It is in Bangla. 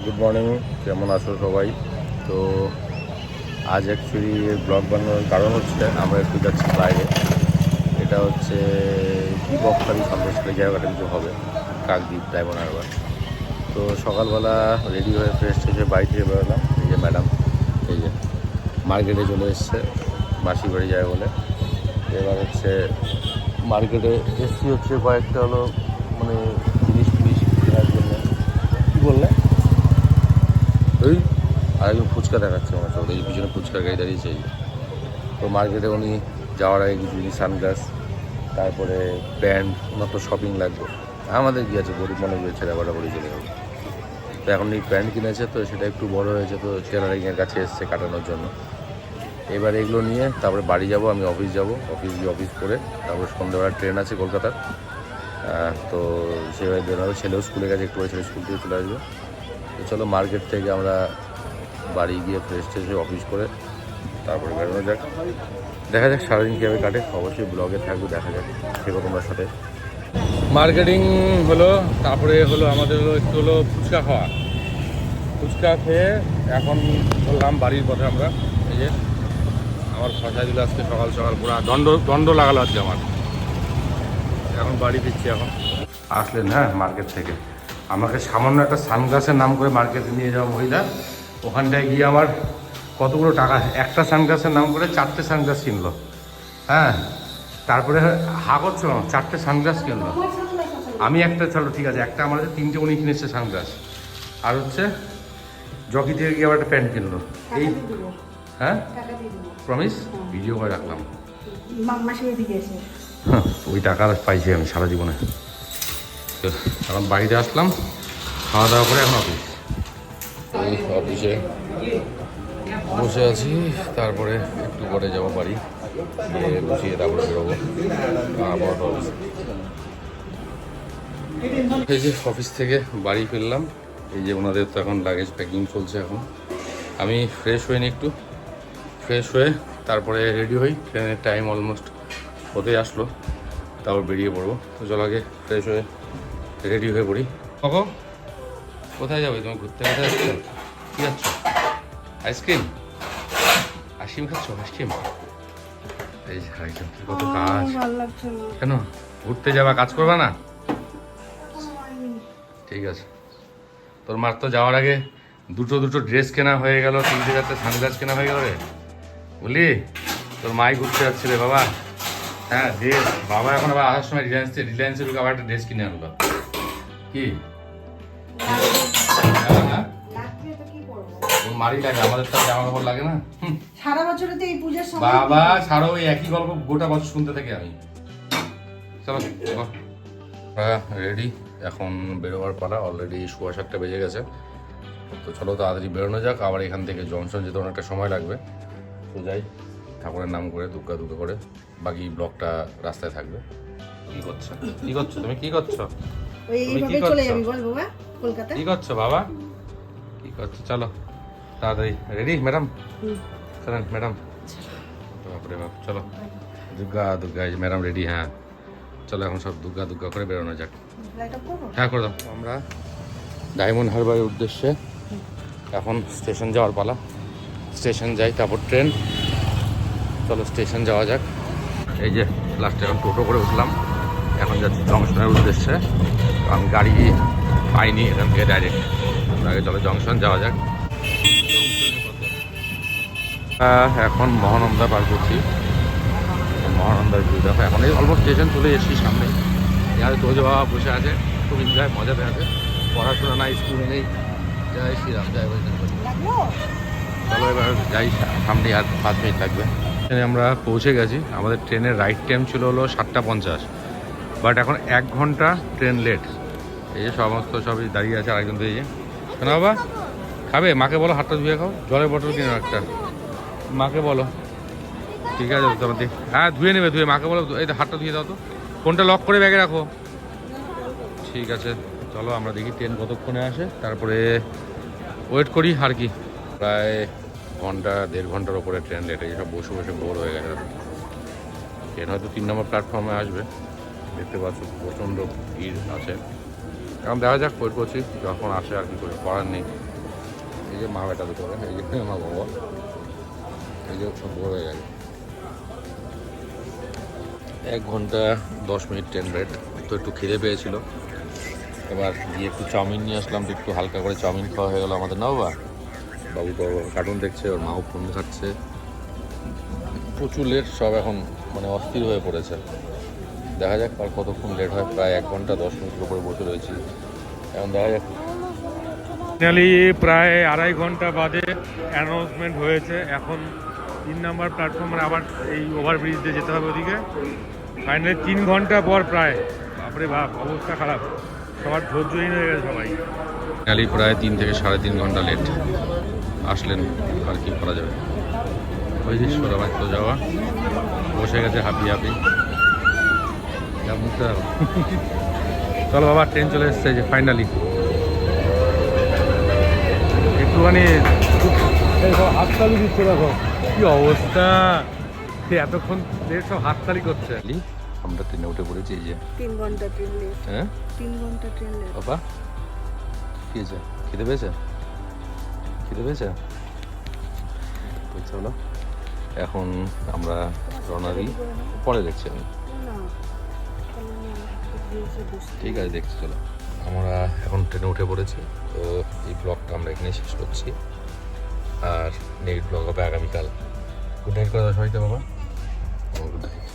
গুড মর্নিং, কেমন আছো সবাই? তো আজ অ্যাকচুয়ালি ব্লগ বানানোর কারণ হচ্ছে আমরা একটু যাচ্ছি বাইরে। এটা হচ্ছে বকখালি সন্দেশখালী জায়গাটা কিছু হবে, কাকদ্বীপ ডায়মন্ড হারবার। তো সকালবেলা রেডি হয়ে ফ্রেশ হয়ে বাড়ি থেকে বেরোলাম। এই যে ম্যাডাম, এই যে মার্কেটে চলে এসছে, মাসি বাড়ি যায় বলে। এবার হচ্ছে মার্কেটে এসছি হচ্ছে কয়েকটা হলো মানে জিনিস টিনিস কেনার জন্য। কী বললে? ওই আরেকজন ফুচকা দেখাচ্ছে আমার চোখ, এই পিছনে ফুচকা গাড়ি দাঁড়িয়েছে। তো মার্কেটে উনি যাওয়ার আগে কিছু জিনিস, সানগ্লাস, তারপরে প্যান্ট, ওনার তো শপিং লাগবে। আমাদের কী আছে, গরিব মানুষের ছেলে বাটা করে চলে যাবে। তো এখন এই প্যান্ট কিনেছে, তো সেটা একটু বড় হয়েছে, তো টেলারিংয়ের কাছে এসছে কাটানোর জন্য। এবার এগুলো নিয়ে তারপরে বাড়ি যাব, আমি অফিস যাব, অফিস গিয়ে অফিস করে তারপরে সন্ধ্যেবেলা ট্রেন আছে কলকাতার। তো সেভাবে বেরোনো, ছেলেও স্কুলে গেছে, একটু ছেলে স্কুল থেকে চলে আসবে। তো চলো মার্কেট থেকে আমরা বাড়ি গিয়ে ফ্রেশ ট্রেশ হয়ে অফিস করে তারপরে বেরোনো যাক। দেখা যাক সারাদিন কীভাবে কাটে, অবশ্যই ব্লগে থাকবে, দেখা যাক। থেকো তোমরা সাথে। মার্কেটিং হলো, তারপরে হলো আমাদের একটু হলো ফুচকা খাওয়া। ফুচকা খেয়ে এখন বললাম বাড়ির পথে আমরা। এই যে আমার ফসা দিল আজকে সকাল সকাল, পুরো দণ্ড লাগালো আজকে আমার। এখন বাড়ি ফিরছি এখন। আসলেন হ্যাঁ মার্কেট থেকে, আমাকে সামান্য একটা সানগ্লাসের নাম করে মার্কেটে নিয়ে যাওয়া মহিলা, ওখানটায় গিয়ে আমার কতগুলো টাকা, একটা সানগ্লাসের নাম করে 4টে সানগ্লাস কিনলো। হ্যাঁ, তারপরে হা করছো, 4টে সানগ্লাস কিনলো। আমি একটা, চলো ঠিক আছে, একটা আমার 3টে উনি কিনেছে সানগ্লাস। আর হচ্ছে জকি থেকে গিয়ে আবার একটা প্যান্ট কিনলো। এই হ্যাঁ প্রমিস, ভিডিও করে রাখলাম। ওই টাকা পাইছি আমি সারা জীবনে। তো এখন বাড়িতে আসলাম, খাওয়া দাওয়া করে এখন অফিস। ওই অফিসে বসে আছি, তারপরে একটু পরে যাবো বাড়ি, গিয়ে বসিয়ে তারপরে বেরোবো আবার অফিস। এই যে অফিস থেকে বাড়ি ফিরলাম। এই যে ওনাদের তো এখন লাগেজ প্যাকিং চলছে। এখন আমি ফ্রেশ হয়ে নিই, একটু ফ্রেশ হয়ে তারপরে রেডি হই। ট্রেনের টাইম অলমোস্ট হতে আসলো, তারপর বেরিয়ে পড়বো। তো চল আগে ফ্রেশ হয়ে রেডি হয়ে পড়ি। কখন কোথায় যাবে তুমি? ঘুরতে কোথায় যাচ্ছ? কী যাচ্ছ? আইসক্রিম? আইসক্রিম খাচ্ছ? আইসক্রিম? এই যে আইসক্রিম, কত কাজ। কেন ঘুরতে যাবা, কাজ করবা না? ঠিক আছে। তোর মার তো যাওয়ার আগে দুটো ড্রেস কেনা হয়ে গেল, 3টে সানগ্লাস কেনা হয়ে গেল রে, বুঝলি? তোর মাই ঘুরতে যাচ্ছে রে বাবা। হ্যাঁ ড্রেস, বাবা এখন আবার আসার সময় রিলায়েন্সের আবার একটা ড্রেস কিনে আনলো। কি মারি লাগে, আমাদের তো জামা কাপড় লাগে না সারা বছরে তো এই পূজার সময়। বাবা ছাড়ো, ওই একই গল্প গোটা বছর শুনতে থাকি আমি। চলো রেডি, এখন বেরোবার পালা। অলরেডি 7:15 বেজে গেছে। তো চলো তাড়াতাড়ি বেরোনো যাক। আবার এখান থেকে জংশন যেতে অনেকটা সময় লাগবে। তো যাই, ঠাকুরের নাম করে দুগ্গা করে বাকি ব্লগটা রাস্তায় থাকবে। কি করছো তুমি? কি করছো? এইভাবে চলে যাবি বল বাবা কলকাতা? কি করছো বাবা? কি করছো? চলো তাড়াতাড়ি রেডি ম্যাডাম, চলেন ম্যাডাম। বাপরে বাপ, চলো দুর্গা ম্যাডাম রেডি। হ্যাঁ চলো এখন সব দুর্গা করে বেরোনো যাক। হ্যাঁ করে দাও। আমরা ডায়মন্ড হারবারের উদ্দেশ্যে এখন স্টেশন যাওয়ার পালা। স্টেশন যাই, তারপর ট্রেন। চলো স্টেশন যাওয়া যাক। এই যে লাস্টে এখন টোটো করে উঠলাম, এখন যাচ্ছি জংশনের উদ্দেশ্যে। আমি গাড়ি পাইনি এখান থেকে ডাইরেক্ট, আগে চলো জংশন যাওয়া যাক। এখন মহানন্দা পার করছি। মহানন্দার ভিউ দেখো, এখন এই অলমোস্ট স্টেশন চলে এসেছি সামনে। এখানে তোজ বাবা বসে আছে, খুব এনজয় মজাতে আছে। পড়াশোনা নাই, স্কুল নেই। জয় শ্রীরাম, জয় বৈষ্ণব। চলো এবার যাই, সামনে আর 5 মিনিট লাগবে। এখানে আমরা পৌঁছে গেছি। আমাদের ট্রেনের রাইট টাইম ছিল হলো 7:50, বাট এখন 1 ঘন্টা ট্রেন লেট। এই যে সবই দাঁড়িয়ে আছে। আরেকজন তো এই যে, কেন বাবা খাবে? মাকে বলো হাতটা ধুয়ে খাও, জলের বোতল কিনে একটা মাকে বলো। ঠিক আছে তোমার দিক, হ্যাঁ ধুয়ে নেবে, মাকে বলো এই হাতটা ধুয়ে দাও তো। ফোনটা লক করে ব্যাগে রাখো। ঠিক আছে চলো আমরা দেখি ট্রেন কতক্ষণে আসে, তারপরে ওয়েট করি আর কি। প্রায় 1.5 ঘন্টার ওপরে ট্রেন লেট। এই সব বসে বোর হয়ে গেছে। ট্রেন হয়তো 3 নম্বর প্ল্যাটফর্মে আসবে, দেখতে পাচ্ছ প্রচণ্ড ভিড় আছে। এখন দেখা যাক, ওয়েট করছি যখন আসে আর কি করে, করার নেই। এই যে মা বেটা দুটো এই যে মা বাবা এই যে সব বড় হয়ে গেছে। 1 ঘন্টা 10 মিনিট ট্রেন রাইড। তো একটু খিদে পেয়েছিল, এবার গিয়ে একটু চাউমিন নিয়ে আসলাম, তো একটু হালকা করে চাউমিন খাওয়া হয়ে গেলো আমাদের। না বাবা, বাবু তো কার্টুন দেখছে, ওর মাও ফোন খাচ্ছে, প্রচুর লেট। সব এখন মানে অস্থির হয়ে পড়েছে। দেখা যাক আর কতক্ষণ লেট হয়। প্রায় 1 ঘন্টা 10 মিনিটের উপরে বসে রয়েছি, এখন দেখা যাক। ফাইনালি প্রায় 2.5 ঘন্টা বাদে অ্যানাউন্সমেন্ট হয়েছে। এখন 3 নম্বর প্ল্যাটফর্মে আবার এই ওভারব্রিজ দিয়ে যেতে হবে ওদিকে। ফাইনালি 3 ঘন্টা পর প্রায়, বাপরে বাপ, অবস্থা খারাপ, সবার ধৈর্যহীন হয়ে গেছে সবাই। ফাইনালি প্রায় 3 থেকে 3.5 ঘন্টা লেট আসলেন, আর কি করা যাবে। ওই যে সোনাবাদ তো যাওয়া বসে গেছে হাপি হাপি। চলো বাবা, ট্রেন চলে এসছে যে ফাইনালি। একটুখানি সব হাততালি দিচ্ছে, দেখো কি অবস্থা, এতক্ষণ লেট সব হাততালি করছে। আমরা ট্রেনে উঠে পড়েছি, এই যে 3 ঘন্টা ট্রেন লেট। হ্যাঁ 3 ঘন্টা ট্রেন লেট। বাবা কি হয়েছে? খিদে পেয়েছে? খিদে পেয়েছে? চলো এখন আমরা রওনা দিই, পরে দেখছি আমি। ঠিক আছে, দেখছি, চলো। আমরা এখন ট্রেনে উঠে পড়েছি। তো এই ব্লগটা আমরা এখানে শেষ করছি, আর নেক্সট ব্লগ হবে আগামীকাল। গুড নাইট করে দাও সবাইকে বাবা। Good night.